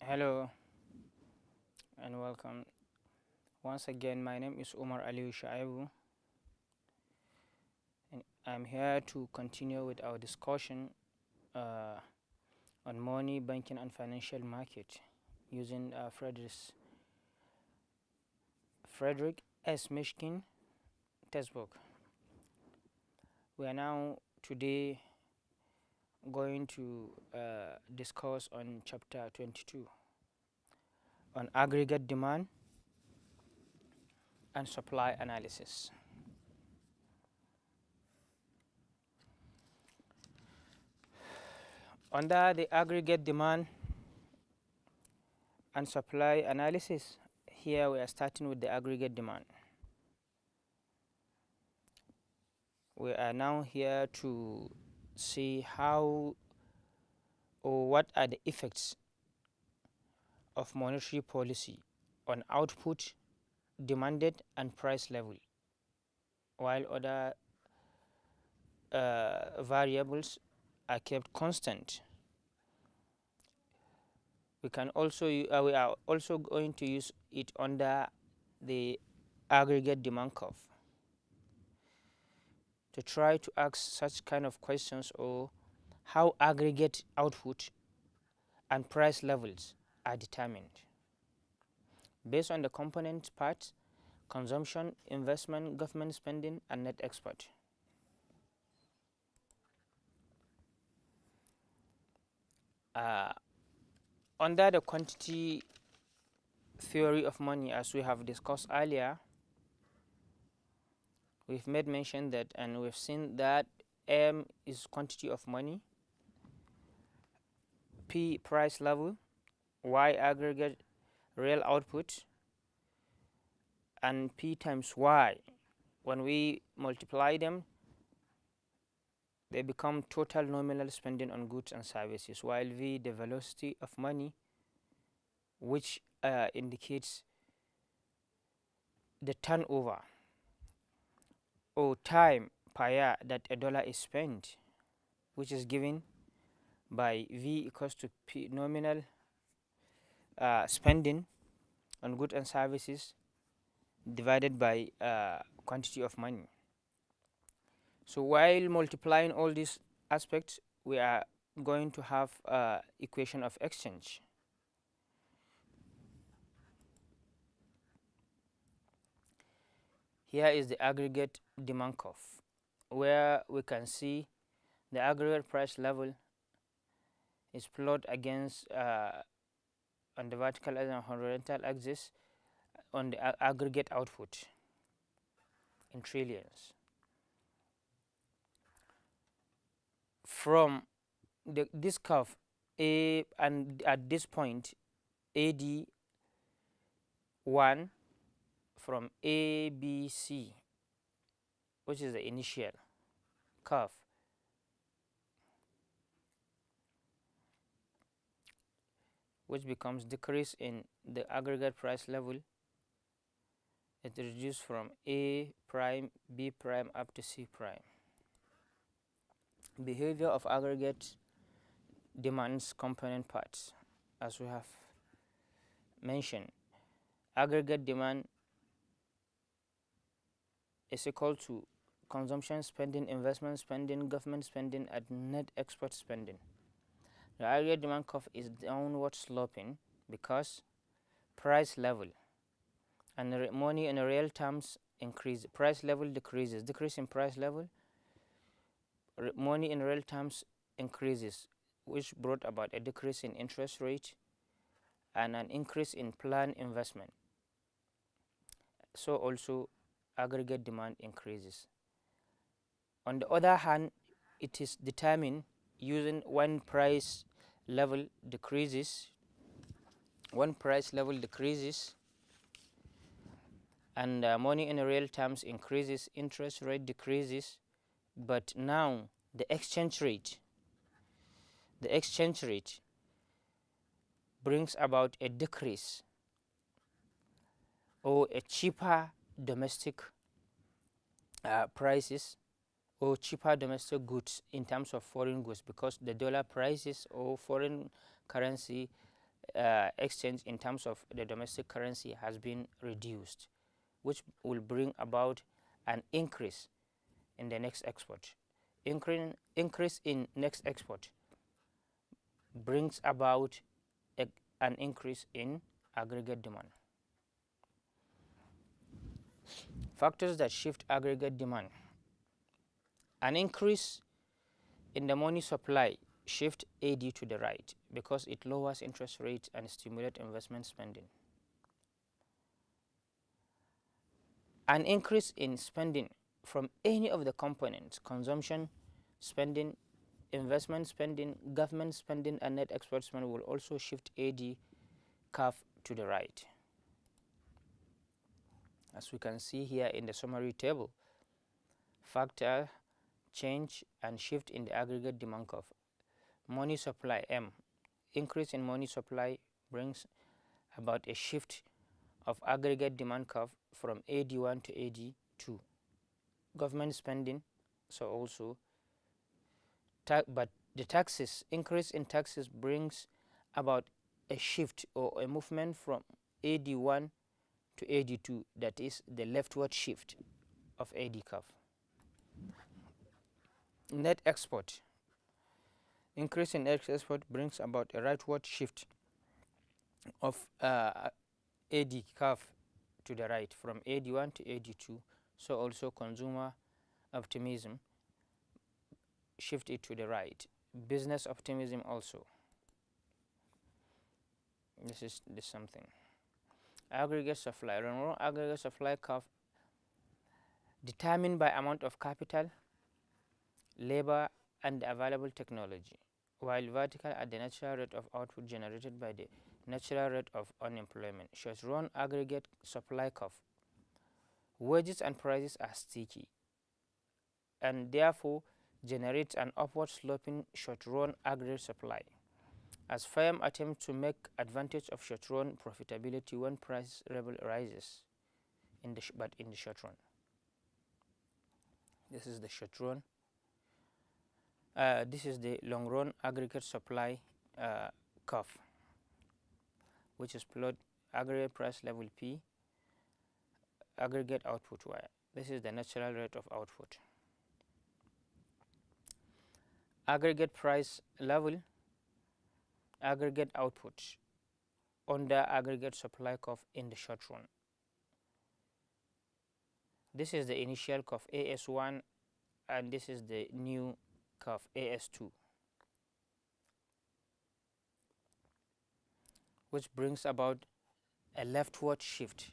Hello and welcome. Once again, my name is Umar Aliu Shaibu, and I'm here to continue with our discussion on money, banking, and financial market using Frederick S. Mishkin textbook. We are now today going to discuss on chapter 22 on aggregate demand and supply analysis. Under the aggregate demand and supply analysis, here we are starting with the aggregate demand. We are now here to see how or what are the effects of monetary policy on output, demanded, and price level, while other variables are kept constant. We are also going to use it under the aggregate demand curve to try to ask such kind of questions, or how aggregate output and price levels are determined based on the component parts: consumption, investment, government spending, and net export. Under the quantity theory of money, as we have discussed earlier, we've made mention that, and we've seen that M is quantity of money, P price level, Y aggregate real output, and P times Y, when we multiply them, they become total nominal spending on goods and services, while V the velocity of money, which indicates the turnover or time per year that a dollar is spent, which is given by V equals to P nominal spending on goods and services divided by quantity of money. So while multiplying all these aspects, we are going to have equation of exchange. Here is the aggregate demand curve, where we can see the aggregate price level is plotted against on the vertical and horizontal axis on the aggregate output in trillions. From this curve, and at this point, AD1 from ABC, which is the initial curve, which becomes decrease in the aggregate price level. It reduces from A prime, B prime, up to C prime. Behavior of aggregate demands component parts. As we have mentioned, aggregate demand is equal to consumption spending, investment spending, government spending, and net export spending. The aggregate demand curve is downward sloping because price level and money in real terms increase. Price level decreases. Decrease in price level, money in real terms increases, which brought about a decrease in interest rate and an increase in planned investment. So also aggregate demand increases. On the other hand, it is determined using when price level decreases, and money in real terms increases, interest rate decreases, but now the exchange rate brings about a decrease or a cheaper domestic prices or cheaper domestic goods in terms of foreign goods, because the dollar prices or foreign currency exchange in terms of the domestic currency has been reduced, which will bring about an increase in the next export. Increase in next export brings about an increase in aggregate demand. Factors that shift aggregate demand: an increase in the money supply shift AD to the right because it lowers interest rates and stimulates investment spending. An increase in spending from any of the components: consumption spending, investment spending, government spending, and net export spending will also shift AD curve to the right. As we can see here in the summary table, factor change and shift in the aggregate demand curve. Money supply M. Increase in money supply brings about a shift of aggregate demand curve from AD1 to AD2. Government spending, so also but the taxes, increase in taxes brings about a shift or a movement from AD1 to AD2, that is the leftward shift of AD curve. Net export. Increase in net export brings about a rightward shift of AD curve to the right from AD1 to AD2, so also consumer optimism shift it to the right. Business optimism also. This is the something. Aggregate supply. Remember, aggregate supply curve determined by amount of capital, labor, and the available technology, while vertical at the natural rate of output generated by the natural rate of unemployment. Should run aggregate supply curve. Wages and prices are sticky and therefore generates an upward sloping short-run aggregate supply, as firms attempt to make advantage of short-run profitability when price level rises, but in the short run. This is the short run. This is the long-run aggregate supply curve, which is plot aggregate price level P, aggregate output Y. This is the natural rate of output. Aggregate price level, aggregate output under aggregate supply curve in the short run. This is the initial curve AS1 and this is the new curve AS2, which brings about a leftward shift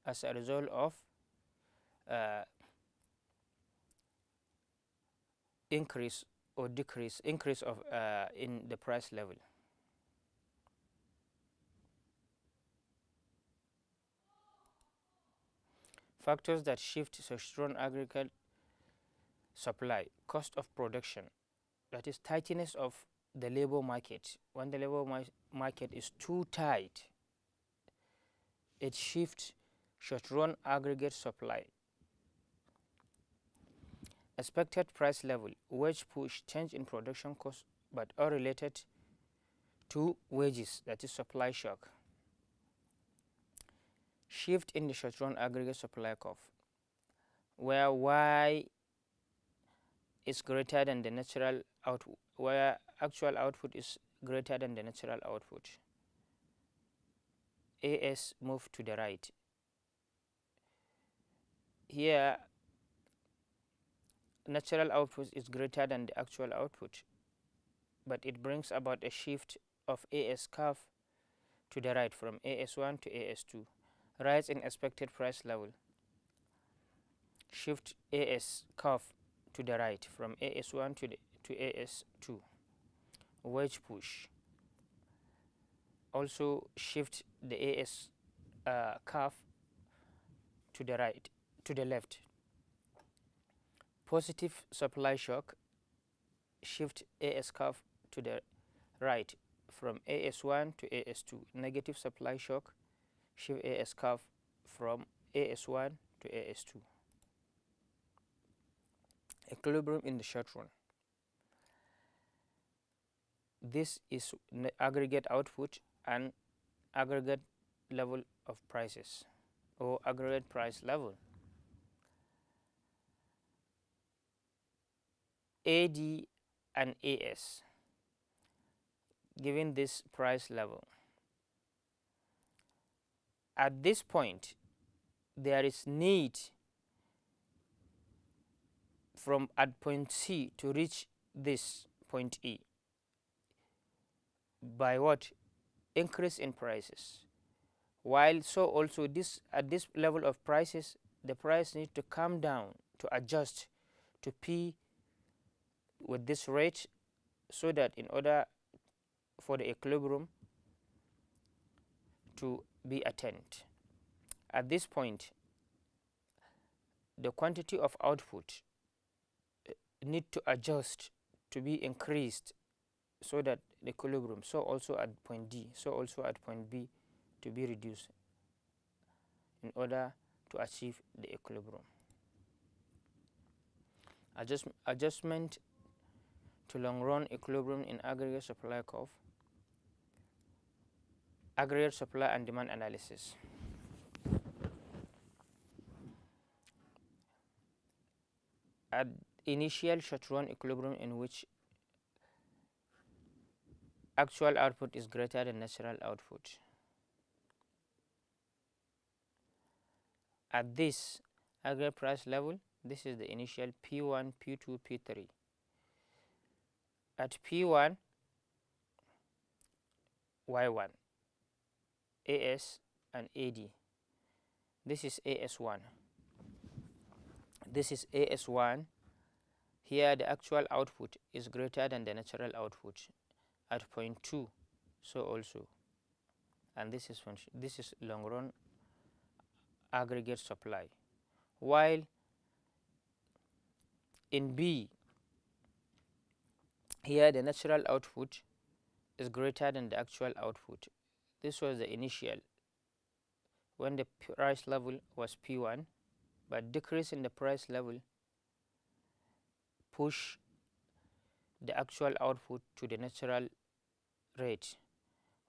as a result of increase or decrease, increase of in the price level. Factors that shift short-run aggregate supply: cost of production, that is tightness of the labor market. When the labor market is too tight, it shifts short-run aggregate supply. Expected price level, wage push, change in production cost but unrelated to wages, that is supply shock. Shift in the short-run aggregate supply curve, where Y is greater than the natural output, where actual output is greater than the natural output. AS move to the right. Here natural output is greater than the actual output, but it brings about a shift of AS curve to the right from AS1 to AS2. Rise in expected price level, shift AS curve to the right from AS1 to AS2. Wage push, also shift the AS curve to the right, to the left. Positive supply shock, shift AS curve to the right from AS1 to AS2. Negative supply shock, shift AS curve from AS1 to AS2. Equilibrium in the short run. this is aggregate output and aggregate level of prices, or aggregate price level. AD and AS, given this price level, at this point there is need from at point C to reach this point E by what? Increase in prices. While so also this, at this level of prices, the price needs to come down to adjust to P with this rate, so that in order for the equilibrium to be attained. At this point, the quantity of output need to adjust to be increased, so that the equilibrium, so also at point D, so also at point B, to be reduced in order to achieve the equilibrium. Adjustment to long run equilibrium in aggregate supply curve. Aggregate supply and demand analysis. At initial short run equilibrium, in which actual output is greater than natural output. At this aggregate price level, this is the initial P1, P2, P3. At P1, Y1, AS and AD. This is AS1. This is AS1. Here the actual output is greater than the natural output at point 2, so also. And this is long run aggregate supply. While in B, here the natural output is greater than the actual output. This was the initial when the price level was P1, but decrease in the price level push the actual output to the natural rate,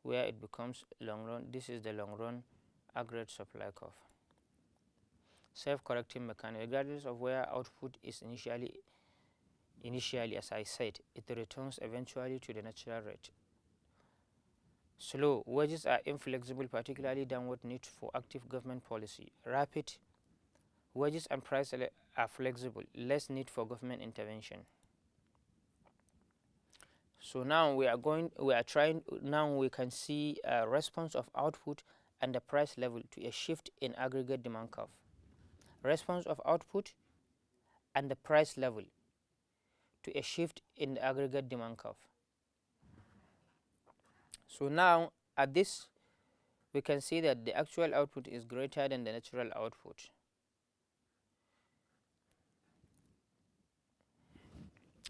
where it becomes long run. This is the long run aggregate supply curve. Self-correcting mechanism. Regardless of where output is initially, as I said, it returns eventually to the natural rate. Slow. Wages are inflexible, particularly downward need for active government policy. Rapid. Wages and price are flexible, less need for government intervention. So now we can see a response of output and the price level to a shift in aggregate demand curve. Response of output and the price level to a shift in the aggregate demand curve. So now at this, we can see that the actual output is greater than the natural output.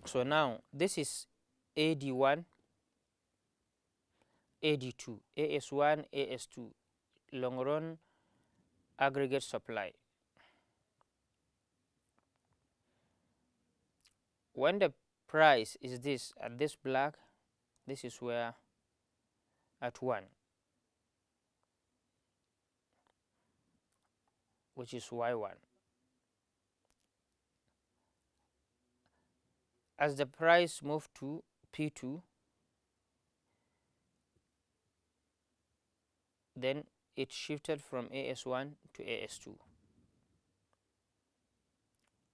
So now this is AD1, AD2, AS1, AS2, long run aggregate supply. When the price is this, at this black, this is where at 1, which is Y1. As the price moved to P2, then it shifted from AS1 to AS2.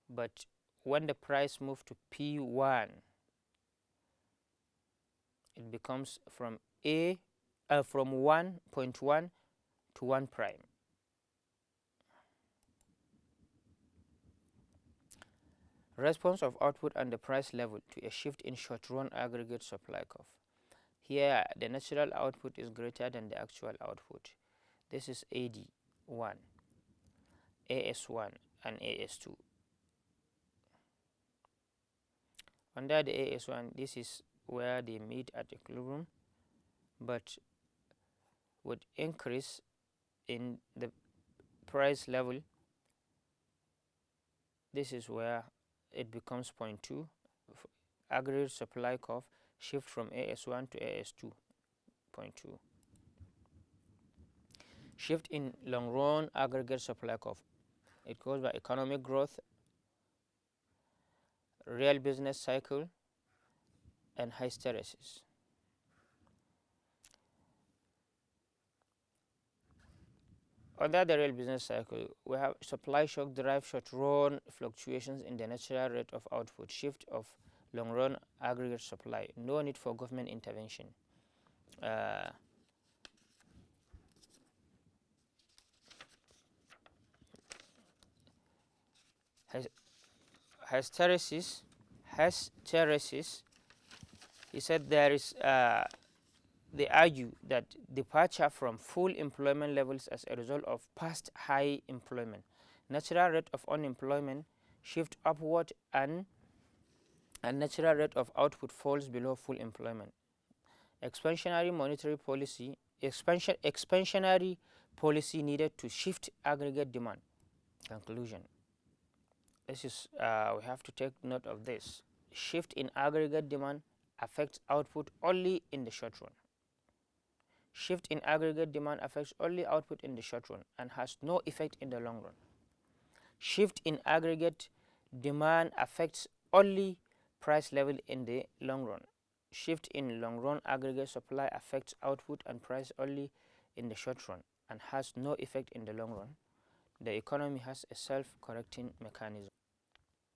But when the price moved to P1, it becomes from 1.1 to 1 prime. Response of output and the price level to a shift in short-run aggregate supply curve. Here, the natural output is greater than the actual output. This is AD1, AS1, and AS2. Under the AS1, this is where they meet at equilibrium, but with increase in the price level, this is where it becomes 0.2. Aggregate supply curve shift from AS1 to AS2.2. Shift in long run aggregate supply curve. It goes by economic growth, real business cycle, and hysteresis. Under the real business cycle, we have supply shock drive short-run fluctuations in the natural rate of output, shift of long-run aggregate supply, no need for government intervention. Hysteresis, he said they argue that departure from full employment levels as a result of past high employment, natural rate of unemployment shift upward, and natural rate of output falls below full employment. Expansionary monetary policy, expansionary policy needed to shift aggregate demand. Conclusion. This is we have to take note of this. Shift in aggregate demand affects output only in the short run. Shift in aggregate demand affects only output in the short run and has no effect in the long run. Shift in aggregate demand affects only price level in the long run. Shift in long run aggregate supply affects output and price only in the short run and has no effect in the long run. The economy has a self-correcting mechanism.